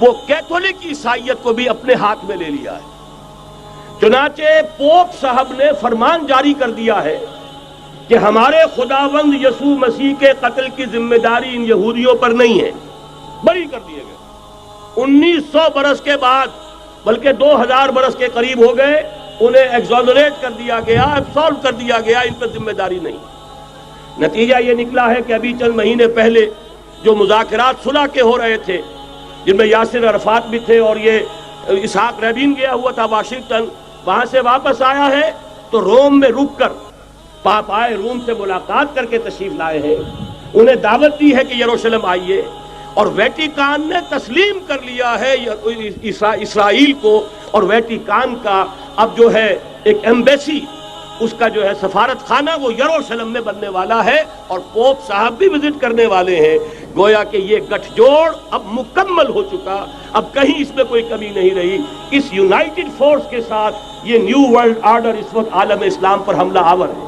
وہ کیتھولک عیسائیت کو بھی اپنے ہاتھ میں لے لیا ہے۔ چنانچہ پوپ صاحب نے فرمان جاری کر دیا ہے کہ ہمارے خداوند یسوع مسیح کے قتل کی ذمہ داری ان یہودیوں پر نہیں ہے، بری کر دیے گئے۔ 1900 برس کے بعد، بلکہ 2000 برس کے قریب ہو گئے، انہیں ایگزونریٹ کر دیا گیا، ایبسولو کر دیا گیا، ان پر ذمہ داری نہیں۔ نتیجہ یہ نکلا ہے کہ ابھی چند مہینے پہلے جو مذاکرات صلح کے ہو رہے تھے، جن میں یاسر عرفات بھی تھے اور یہ اسحاق رابین گیا ہوا تھا واشنگٹن، وہاں سے واپس آیا ہے تو روم میں رک کر پاپائے روم سے ملاقات کر کے تشریف لائے ہیں، انہیں دعوت دی ہے کہ یروشلم آئیے، اور ویٹیکان نے تسلیم کر لیا ہے اسرائیل کو، اور ویٹیکان کا اب جو ہے ایک ایمبیسی، اس کا جو ہے سفارت خانہ وہ یروشلم میں بننے والا ہے، اور پوپ صاحب بھی وزٹ کرنے والے ہیں۔ گویا کہ یہ گٹھ جوڑ اب مکمل ہو چکا، اب کہیں اس میں کوئی کمی نہیں رہی۔ اس یونائٹڈ فورس کے ساتھ یہ نیو ورلڈ آرڈر اس وقت عالم اسلام پر حملہ آور ہے۔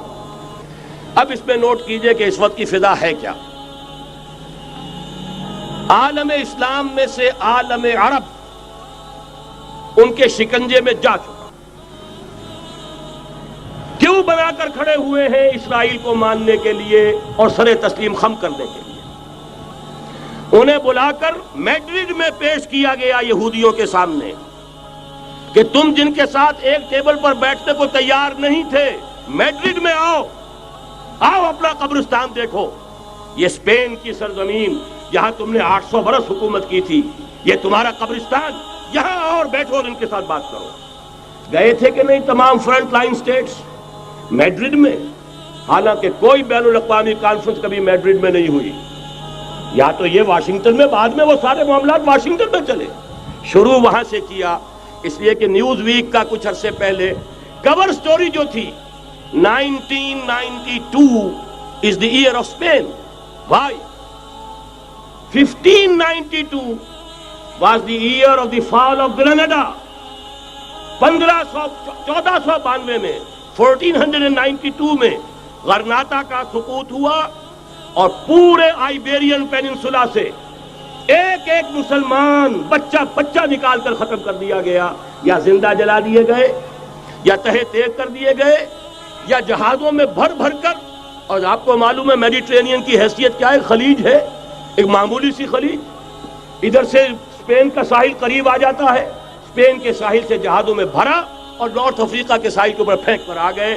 اب اس میں نوٹ کیجئے کہ اس وقت کی فضا ہے کیا۔ عالم اسلام میں سے عالم عرب ان کے شکنجے میں جا چکا، کیوں بنا کر کھڑے ہوئے ہیں اسرائیل کو ماننے کے لیے اور سر تسلیم خم کرنے کے لیے۔ انہیں بلا کر میڈرڈ میں پیش کیا گیا یہودیوں کے سامنے کہ تم جن کے ساتھ ایک ٹیبل پر بیٹھنے کو تیار نہیں تھے، میڈرڈ میں آؤ، آؤ اپنا قبرستان دیکھو، یہ اسپین کی سرزمین جہاں تم نے 800 برس حکومت کی تھی، یہ تمہارا قبرستان، یہاں آؤ اور بیٹھو اور ان کے ساتھ بات کرو۔ گئے تھے کہ نہیں تمام فرنٹ لائن سٹیٹس میڈرڈ میں؟ حالانکہ کوئی بین الاقوامی کانفرنس کبھی میڈرڈ میں نہیں ہوئی، یا تو یہ واشنگٹن میں، بعد میں وہ سارے معاملات واشنگٹن میں چلے، شروع وہاں سے کیا۔ اس لیے کہ نیوز ویک کا کچھ عرصے پہلے کور سٹوری جو تھی 1992 is the year of Spain. Why? 1592 was the year of the fall of Granada. 1492 میں 1492 میں غرناطہ کا سقوط ہوا، اور پورے آئیبیرین پیننسولا سے ایک ایک مسلمان بچہ نکال کر ختم کر دیا گیا، یا زندہ جلا دیے گئے، یا تہہ تیگ کر دیے گئے، یا جہازوں میں بھر بھر کر۔ اور آپ کو معلوم ہے میڈیٹرینین کی حیثیت کیا ہے، خلیج ہے، ایک معمولی سی خلیج، ادھر سے اسپین کا ساحل قریب آ جاتا ہے، اسپین کے ساحل سے جہازوں میں بھرا اور نارتھ افریقہ کے ساحل کے اوپر پھینک کر آ گئے۔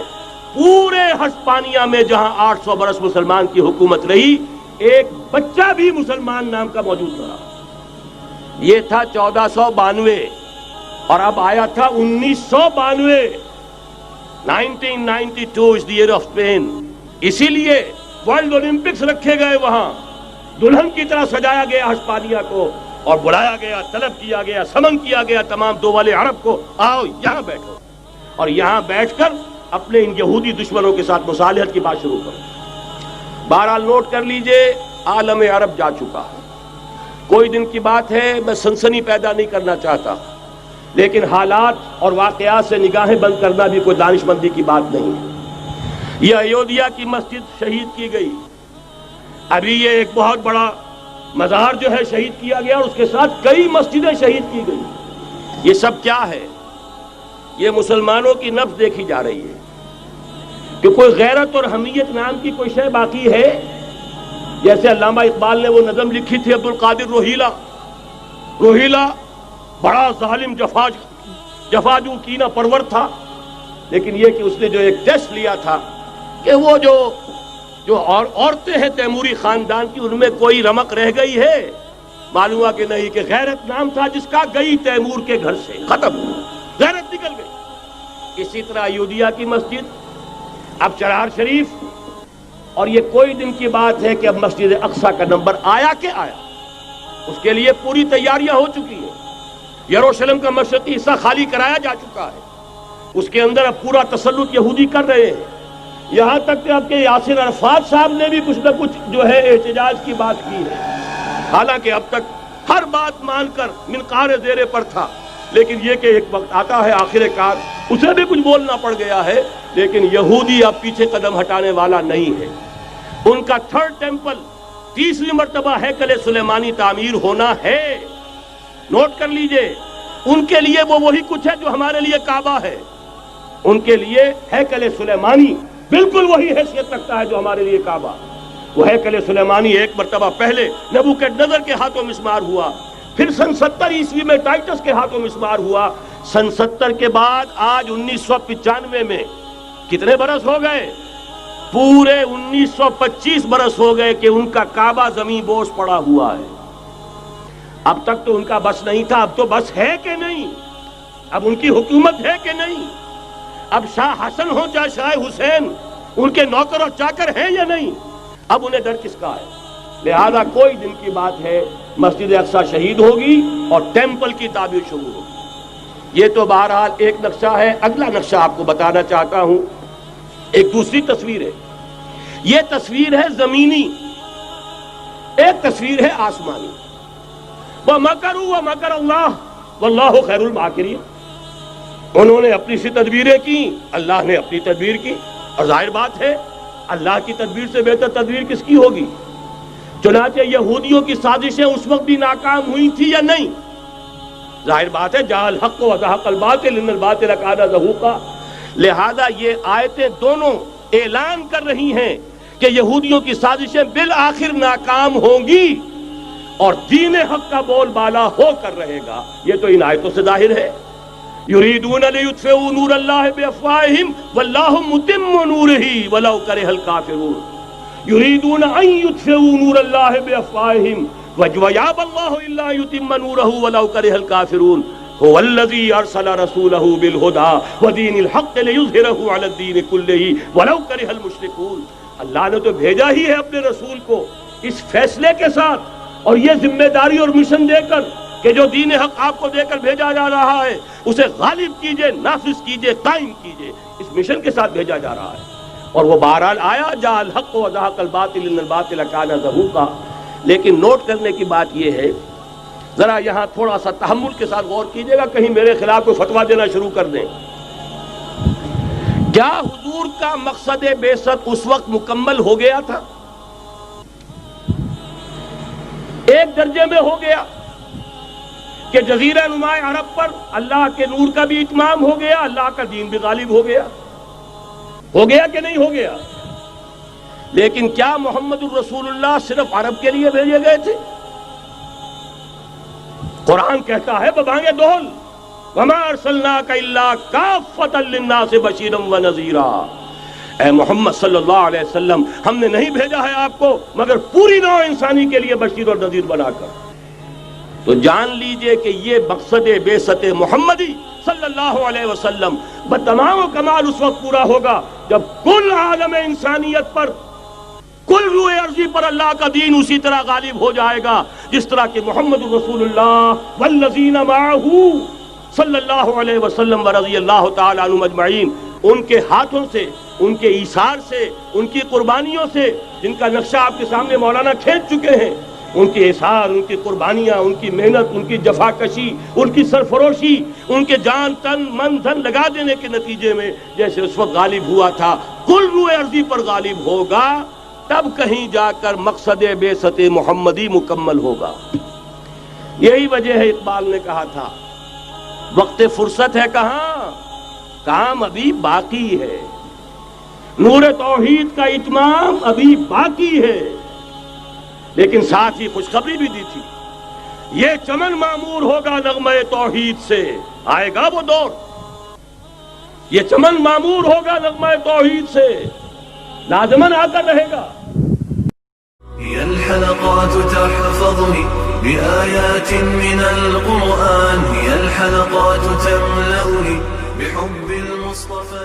پورے ہسپانیہ میں جہاں 800 برس مسلمان کی حکومت رہی، ایک بچہ بھی مسلمان نام کا موجود رہا۔ یہ تھا 1492، اور اب آیا تھا 1992۔ 1992 is the year of Spain۔ اسی لیے ورلڈ اولمپکس رکھے گئے، وہاں دلہن کی طرح سجایا گیا ہسپانیہ کو، اور بلایا گیا، طلب کیا گیا، سمن کیا گیا تمام دول عرب کو، آؤ یہاں بیٹھو، اور یہاں بیٹھ کر اپنے ان یہودی دشمنوں کے ساتھ مصالحت کی بات شروع کرو۔ بہرحال نوٹ کر لیجئے، عالم عرب جا چکا ہے۔ کوئی دن کی بات ہے، میں سنسنی پیدا نہیں کرنا چاہتا، لیکن حالات اور واقعات سے نگاہیں بند کرنا بھی کوئی دانش مندی کی بات نہیں ہے۔ یہ ایودھیا کی مسجد شہید کی گئی، ابھی یہ ایک بہت بڑا مزار جو ہے شہید کیا گیا، اور اس کے ساتھ کئی مسجدیں شہید کی گئی۔ یہ سب کیا ہے؟ یہ مسلمانوں کی نفس دیکھی جا رہی ہے کہ کوئی غیرت اور حمیت نام کی کوئی شے باقی ہے۔ جیسے علامہ اقبال نے وہ نظم لکھی تھی، عبد القادر روہیلا بڑا ظالم جفاجو کینہ پرور تھا، لیکن یہ کہ اس نے جو ایک ٹیسٹ لیا تھا کہ وہ جو عورتیں ہیں تیموری خاندان کی، ان میں کوئی رمق رہ گئی ہے؟ معلوم ہوا کہ نہیں، کہ غیرت نام تھا جس کا گئی تیمور کے گھر سے، ختم، غیرت نکل گئی۔ اسی طرح ایودھیا کی مسجد، اب چرار شریف، اور یہ کوئی دن کی بات ہے کہ اب مسجد اقصیٰ کا نمبر آیا کہ آیا، اس کے لیے پوری تیاریاں ہو چکی ہیں۔ یروشلم کا مشرقی حصہ خالی کرایا جا چکا ہے، اس کے اندر اب پورا تسلط یہودی کر رہے ہیں، یہاں تک کہ اب کے یاسر عرفات صاحب نے بھی کچھ نہ کچھ جو ہے احتجاج کی بات کی ہے، حالانکہ اب تک ہر بات مان کر منقار زیر پر تھا، لیکن یہ کہ ایک وقت آتا ہے آخر کار اسے بھی کچھ بولنا پڑ گیا ہے۔ لیکن یہودی اب پیچھے قدم ہٹانے والا نہیں ہے۔ ان کا تھرڈ ٹیمپل، تیسری مرتبہ ہیکل سلیمانی تعمیر ہونا ہے، نوٹ کر لیجئے، ان کے لیے وہ وہی کچھ ہے جو ہمارے لیے کعبہ ہے. ان کے لیے ہیکل سلیمانی بالکل وہی حیثیت رکھتا ہے جو ہمارے لیے کعبہ. وہ ہیکل سلیمانی ایک مرتبہ پہلے نبوکدنضر کے ہاتھوں مسمار ہوا، پھر سن 70 عیسوی میں ٹائٹس کے ہاتھوں مسمار ہوا. سن 70 کے بعد آج 1995 میں کتنے برس ہو گئے؟ پورے 1925 برس ہو گئے کہ ان کا کعبہ زمین بوس پڑا ہوا ہے. اب تک تو ان کا بس نہیں تھا، اب تو بس ہے کہ نہیں؟ اب ان کی حکومت ہے کہ نہیں؟ اب شاہ حسن ہو چاہے شاہ حسین، ان کے نوکر اور چاکر ہیں یا نہیں؟ اب انہیں ڈر کس کا ہے؟ لہذا کوئی دن کی بات ہے مسجد اقصی شہید ہوگی اور ٹیمپل کی تعمیر شروع ہوگی. یہ تو بہرحال ایک نقشہ ہے. اگلا نقشہ آپ کو بتانا چاہتا ہوں، ایک دوسری تصویر ہے. یہ تصویر ہے زمینی، ایک تصویر ہے آسمانی. وَمَكَرُوا وَمَكَرَ اللَّهُ وَاللَّهُ خَيْرُ الْمَاكِرِينَ. انہوں نے اپنی سی تدبیریں کی، اللہ نے اپنی تدبیر کی، اور ظاہر بات ہے اللہ کی تدبیر سے بہتر تدبیر کس کی ہوگی؟ چنانچہ یہودیوں کی سازشیں اس وقت بھی ناکام ہوئی تھی یا نہیں؟ ظاہر بات ہے جاء الحق وزهق الباطل ان الباطل کان زہوقا. لہذا یہ آیتیں دونوں اعلان کر رہی ہیں کہ یہودیوں کی سازشیں بالآخر ناکام ہوں گی اور دین حق کا بول بالا ہو کر رہے گا. یہ تو ان آیتوں سے ظاہر ہے. یریدون لیطفئوا نور اللہ بافواہہم واللہ متم نورہ ولو کرہ الکافرون. یریدون ان یطفئوا نور اللہ بافواہہم ویابى اللہ الا یتم نورہ ولو کرہ الکافرون. هو الذی ارسل رسولہ بالہدى ودین الحق لیظہرہ علی الدین کلہ ولو کرہ المشرکون. اللہ نے تو بھیجا ہی ہے اپنے رسول کو اس فیصلے کے ساتھ اور یہ ذمہ داری اور مشن دے کر کہ جو دین حق آپ کو دے کر بھیجا جا رہا ہے اسے غالب کیجئے، نافذ کیجئے، قائم کیجئے. اس مشن کے ساتھ بھیجا جا رہا ہے اور وہ بہرحال آیا. جاء الحق وزهق الباطل ان الباطل کان زہوقا. لیکن نوٹ کرنے کی بات یہ ہے، ذرا یہاں تھوڑا سا تحمل کے ساتھ غور کیجئے گا، کہیں میرے خلاف کوئی فتویٰ دینا شروع کر دیں. کیا حضور کا مقصد بعثت اس وقت مکمل ہو گیا تھا؟ ایک درجے میں ہو گیا کہ جزیرہ نماء عرب پر اللہ کے نور کا بھی اتمام ہو گیا، اللہ کا دین بھی غالب ہو گیا. ہو گیا کہ نہیں ہو گیا؟ لیکن کیا محمد الرسول اللہ صرف عرب کے لیے بھیجے گئے تھے؟ قرآن کہتا ہے ببانگ دہل وما ارسلناک الا کافۃ للناس بشیرا ونذیرا. اے محمد صلی اللہ علیہ وسلم، ہم نے نہیں بھیجا ہے آپ کو مگر پوری نوع انسانی کے لیے بشیر اور نذیر بنا کر. تو جان لیجئے کہ یہ مقصد بعثت محمدی صلی اللہ علیہ وسلم بتمام و کمال اس وقت پورا ہوگا جب کل عالم انسانیت پر، کل روئے ارضی پر اللہ کا دین اسی طرح غالب ہو جائے گا جس طرح کہ محمد رسول اللہ والذین معہ صلی اللہ علیہ وسلم ورضی اللہ تعالی عنہم اجمعین، ان کے ہاتھوں سے، ان کے ایثار سے، ان کی قربانیوں سے، جن کا نقشہ آپ کے سامنے مولانا کھینچ چکے ہیں، ان کے اثار، ان کی قربانیاں، ان کی محنت، ان کی جفاکشی، ان کی سرفروشی، ان کے جان تن من دھن لگا دینے کے نتیجے میں جیسے اس وقت غالب ہوا تھا کل روئے ارضی پر غالب ہوگا، تب کہیں جا کر مقصد بعثت محمدی مکمل ہوگا. یہی وجہ ہے اقبال نے کہا تھا وقت فرصت ہے کہاں، کام ابھی باقی ہے، نور توحید کا اتمام ابھی باقی ہے. لیکن ساتھ ہی خوشخبری بھی دی تھی، یہ چمن معمور ہوگا نغمہ توحید سے. آئے گا وہ دور، یہ چمن معمور ہوگا نغمہ توحید سے، لازماً آ کر رہے گا. هي الحلقات تحفظني بآيات من القرآن، هي الحلقات تملأني بحب المصطفى